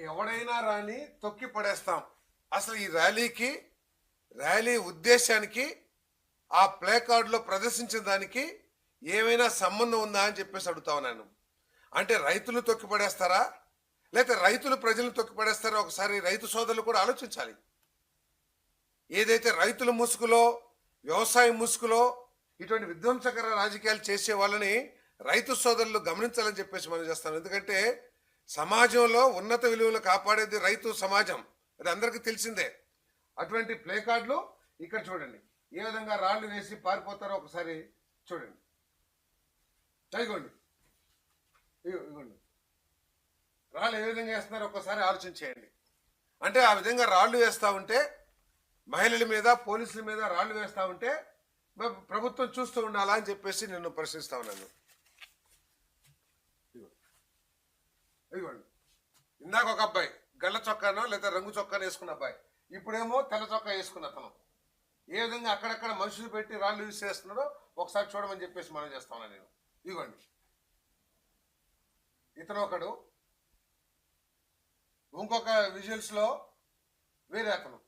ఎవడైనా రాని తొక్కి పడేస్తాం. అసలు ఈ ర్యాలీ ఉద్దేశానికి ఆ ప్లే కార్డులో ప్రదర్శించిన దానికి ఏమైనా సంబంధం ఉందా అని చెప్పేసి అడుగుతా ఉన్నాను. అంటే రైతులు తొక్కి పడేస్తారా, లేకపోతే రైతులు ప్రజలను తొక్కి పడేస్తారా? ఒకసారి రైతు సోదరులు కూడా ఆలోచించాలి. ఏదైతే రైతుల ముసుగులో, వ్యవసాయం ముసుగులో ఇటువంటి విధ్వంసకర రాజకీయాలు చేసే వాళ్ళని రైతు సోదరులు గమనించాలని చెప్పేసి మనం చేస్తాం. ఎందుకంటే సమాజంలో ఉన్నత విలువలు కాపాడేది రైతు సమాజం, అది అందరికీ తెలిసిందే. అటువంటి ప్లే కార్డులు ఇక్కడ చూడండి, ఏ విధంగా రాళ్లు వేసి పారిపోతారో ఒకసారి చూడండి. ఇగోండి, ఇగోండి రాళ్ళు ఏ విధంగా వేస్తున్నారో ఒకసారి ఆలోచన చేయండి. అంటే ఆ విధంగా రాళ్లు వేస్తూ ఉంటే, మహిళల మీద, పోలీసుల మీద రాళ్లు వేస్తూ ఉంటే ప్రభుత్వం చూస్తూ ఉండాలా అని చెప్పేసి నేను ప్రశ్నిస్తా ఉన్నాను. ఇదిగోండి, ఇందాక ఒక అబ్బాయి గళ్ళ చొక్కానో లేదా రంగు చొక్కానో వేసుకున్న అబ్బాయి, ఇప్పుడేమో తెల్ల చొక్కా వేసుకున్న అతను ఏ విధంగా అక్కడక్కడ మనుషులు పెట్టి రాళ్ళు యూజ్ చేస్తున్నారో ఒకసారి చూడమని చెప్పేసి మనం చేస్తా ఉన్నాను నేను. ఇదిగోండి, ఇతను ఒకడు, ఇంకొక విజువల్స్ లో వేరే అతను.